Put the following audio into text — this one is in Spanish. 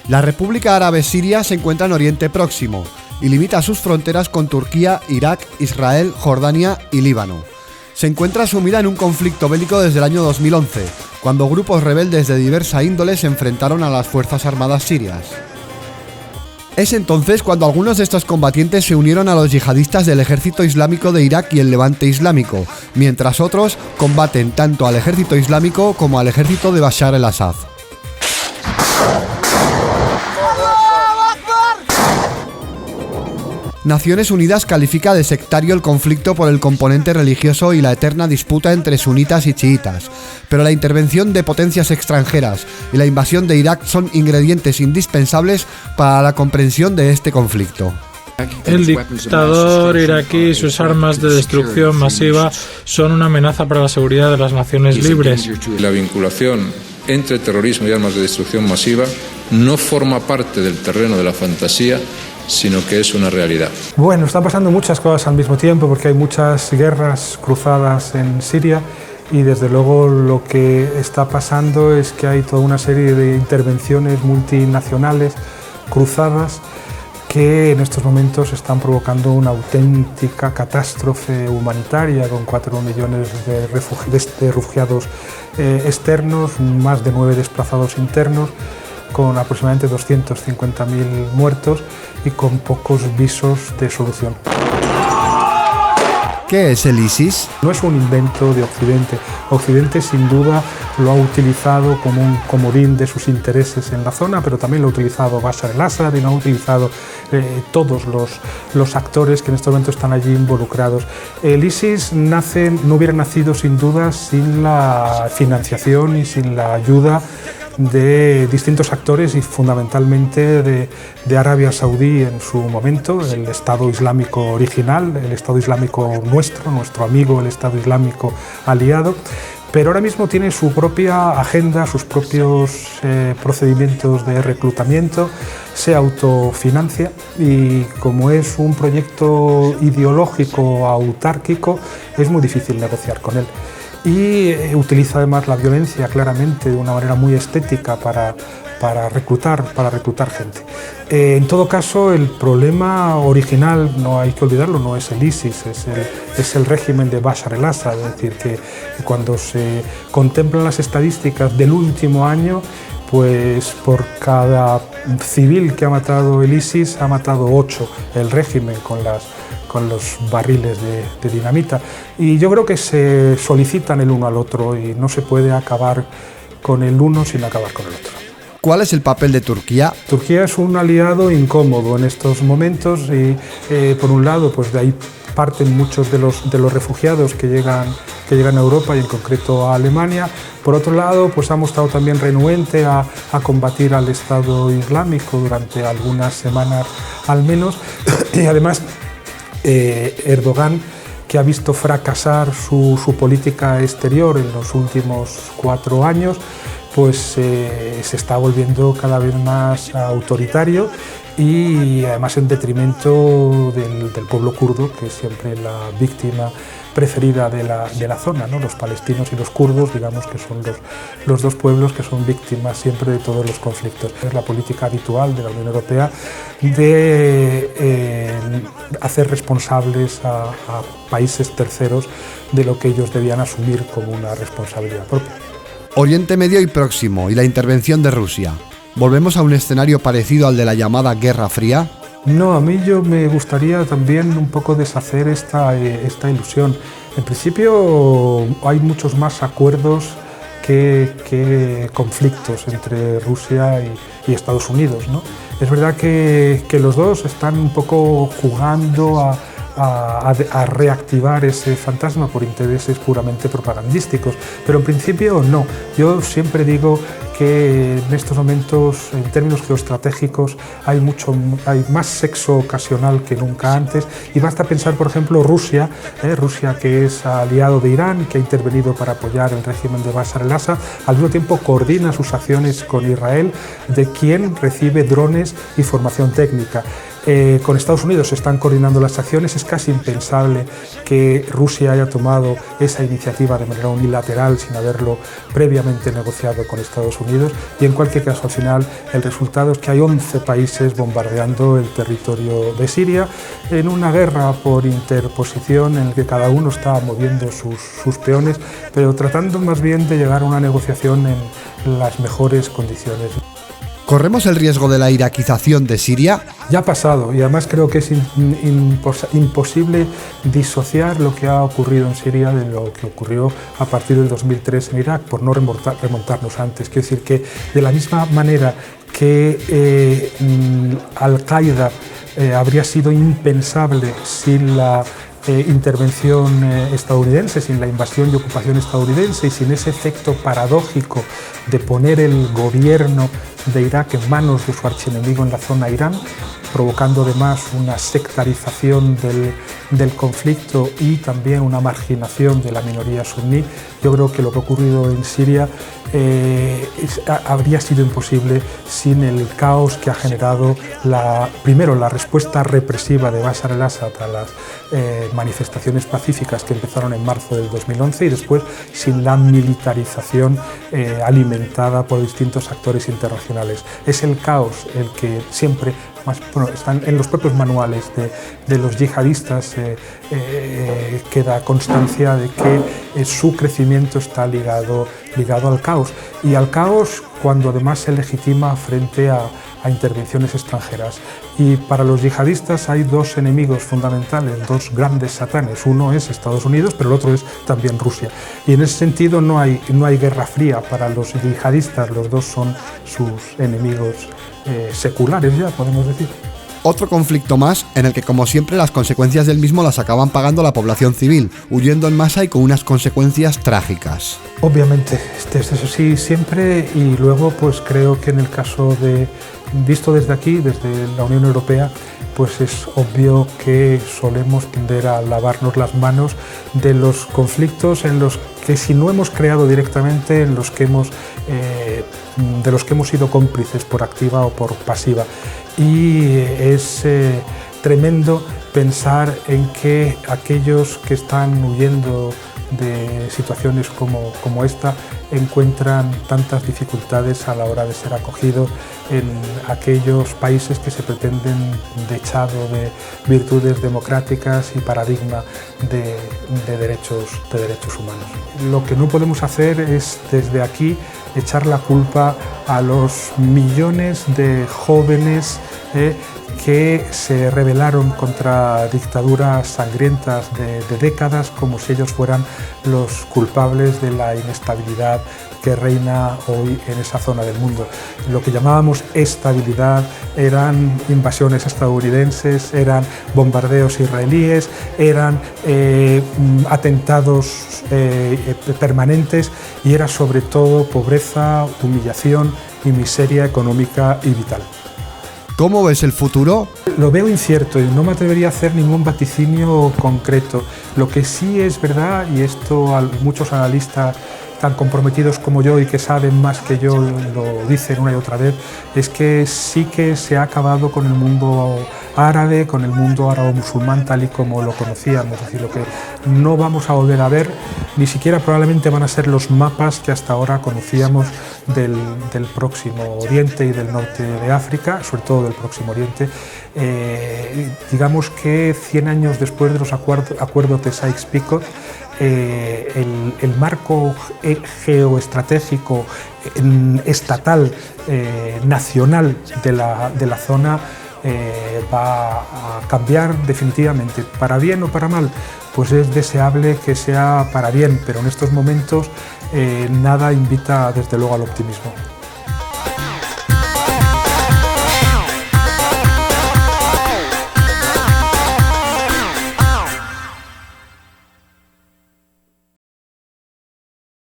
La República Árabe Siria se encuentra en Oriente Próximo y limita sus fronteras con Turquía, Irak, Israel, Jordania y Líbano. Se encuentra sumida en un conflicto bélico desde el año 2011, cuando grupos rebeldes de diversa índole se enfrentaron a las Fuerzas Armadas sirias. Es entonces cuando algunos de estos combatientes se unieron a los yihadistas del Ejército Islámico de Irak y el Levante Islámico, mientras otros combaten tanto al Ejército Islámico como al ejército de Bashar al-Assad. Naciones Unidas califica de sectario el conflicto por el componente religioso y la eterna disputa entre sunitas y chiitas, pero la intervención de potencias extranjeras y la invasión de Irak son ingredientes indispensables para la comprensión de este conflicto. El dictador iraquí y sus armas de destrucción masiva son una amenaza para la seguridad de las naciones libres. La vinculación entre terrorismo y armas de destrucción masiva no forma parte del terreno de la fantasía, sino que es una realidad. Bueno, están pasando muchas cosas al mismo tiempo porque hay muchas guerras cruzadas en Siria y desde luego lo que está pasando es que hay toda una serie de intervenciones multinacionales cruzadas que en estos momentos están provocando una auténtica catástrofe humanitaria con 4 millones de refugiados externos, más de 9 desplazados internos, con aproximadamente 250.000 muertos y con pocos visos de solución. ¿Qué es el ISIS? No es un invento de Occidente. Occidente sin duda lo ha utilizado como un comodín de sus intereses en la zona, pero también lo ha utilizado Bashar al-Assad y lo han utilizado todos los actores que en este momento están allí involucrados. El ISIS no hubiera nacido sin duda sin la financiación y sin la ayuda de distintos actores y fundamentalmente de Arabia Saudí en su momento, el Estado Islámico original, el Estado Islámico nuestro amigo, el Estado Islámico aliado, pero ahora mismo tiene su propia agenda, sus propios procedimientos de reclutamiento, se autofinancia y como es un proyecto ideológico autárquico es muy difícil negociar con él. Y utiliza además la violencia claramente de una manera muy estética para reclutar gente. En todo caso, el problema original, no hay que olvidarlo, no es el ISIS, es el régimen de Bashar al-Assad. Es decir, que cuando se contemplan las estadísticas del último año, pues por cada civil que ha matado el ISIS, ha matado 8 el régimen con los barriles de dinamita. Y yo creo que se solicitan el uno al otro y no se puede acabar con el uno sin acabar con el otro. ¿Cuál es el papel de Turquía? Turquía es un aliado incómodo en estos momentos y por un lado pues de ahí parten muchos de los refugiados que llegan a Europa y en concreto a Alemania. Por otro lado, pues ha mostrado también renuente a combatir al Estado Islámico durante algunas semanas al menos y además Erdogan, que ha visto fracasar su política exterior en los últimos 4 años, pues se está volviendo cada vez más autoritario y además en detrimento del pueblo kurdo, que es siempre la víctima preferida de la zona, ¿no? Los palestinos y los kurdos, digamos que son los dos pueblos que son víctimas siempre de todos los conflictos. Es la política habitual de la Unión Europea de hacer responsables a países terceros de lo que ellos debían asumir como una responsabilidad propia. Oriente Medio y Próximo y la intervención de Rusia. ¿Volvemos a un escenario parecido al de la llamada Guerra Fría? No, a mí me gustaría también un poco deshacer esta ilusión. En principio hay muchos más acuerdos que conflictos entre Rusia y Estados Unidos, ¿no? Es verdad que los dos están un poco jugando a reactivar ese fantasma por intereses puramente propagandísticos, pero en principio no. Yo siempre digo que en estos momentos, en términos geoestratégicos, hay más sexo ocasional que nunca antes y basta pensar, por ejemplo, Rusia que es aliado de Irán, que ha intervenido para apoyar el régimen de Bashar al-Assad, al mismo tiempo coordina sus acciones con Israel, de quien recibe drones y formación técnica. Con Estados Unidos se están coordinando las acciones. Es casi impensable que Rusia haya tomado esa iniciativa de manera unilateral sin haberlo previamente negociado con Estados Unidos, y en cualquier caso al final el resultado es que hay 11 países bombardeando el territorio de Siria en una guerra por interposición en la que cada uno está moviendo sus peones, pero tratando más bien de llegar a una negociación en las mejores condiciones. ¿Corremos el riesgo de la iraquización de Siria? Ya ha pasado, y además creo que es imposible disociar lo que ha ocurrido en Siria de lo que ocurrió a partir del 2003 en Irak, por no remontarnos antes. Quiero decir que de la misma manera que Al-Qaeda habría sido impensable sin la intervención estadounidense, sin la invasión y ocupación estadounidense y sin ese efecto paradójico de poner el gobierno de Irak en manos de su archienemigo en la zona Irán, provocando además una sectarización del conflicto y también una marginación de la minoría suní. Yo creo que lo que ha ocurrido en Siria habría sido imposible sin el caos que ha generado primero la respuesta represiva de Bashar al-Assad a las manifestaciones pacíficas que empezaron en marzo del 2011 y después sin la militarización alimentada por distintos actores internacionales. Es el caos el que siempre, están en los propios manuales de los yihadistas, queda constancia de que su crecimiento está ligado al caos, y al caos cuando además se legitima frente a intervenciones extranjeras. Y para los yihadistas hay dos enemigos fundamentales, dos grandes satanes. Uno es Estados Unidos, pero el otro es también Rusia. Y en ese sentido no hay guerra fría para los yihadistas, los dos son sus enemigos seculares, ya podemos decir. Otro conflicto más en el que, como siempre, las consecuencias del mismo las acaban pagando la población civil, huyendo en masa y con unas consecuencias trágicas. Obviamente, eso sí, siempre, y luego pues creo que en el caso visto desde aquí, desde la Unión Europea, pues es obvio que solemos tender a lavarnos las manos de los conflictos en los que, si no hemos creado directamente, de los que hemos sido cómplices por activa o por pasiva. Y es tremendo pensar en que aquellos que están huyendo de situaciones como esta encuentran tantas dificultades a la hora de ser acogidos en aquellos países que se pretenden dechado de virtudes democráticas y paradigma de derechos humanos. Lo que no podemos hacer es desde aquí echar la culpa a los millones de jóvenes que se rebelaron contra dictaduras sangrientas de décadas, como si ellos fueran los culpables de la inestabilidad que reina hoy en esa zona del mundo. Lo que llamábamos estabilidad eran invasiones estadounidenses, eran bombardeos israelíes, eran atentados permanentes, y era sobre todo pobreza, humillación y miseria económica y vital. ¿Cómo ves el futuro? Lo veo incierto y no me atrevería a hacer ningún vaticinio concreto. Lo que sí es verdad, y esto muchos analistas tan comprometidos como yo y que saben más que yo lo dicen una y otra vez, es que sí que se ha acabado con el mundo árabe, con el mundo árabo-musulmán tal y como lo conocíamos. Es decir, lo que no vamos a volver a ver, ni siquiera probablemente van a ser los mapas que hasta ahora conocíamos del Próximo Oriente y del norte de África, sobre todo del Próximo Oriente. Digamos que 100 años después de los acuerdos de Sykes-Picot, el marco geoestratégico estatal nacional de la zona va a cambiar definitivamente, para bien o para mal. Pues es deseable que sea para bien, pero en estos momentos nada invita desde luego al optimismo.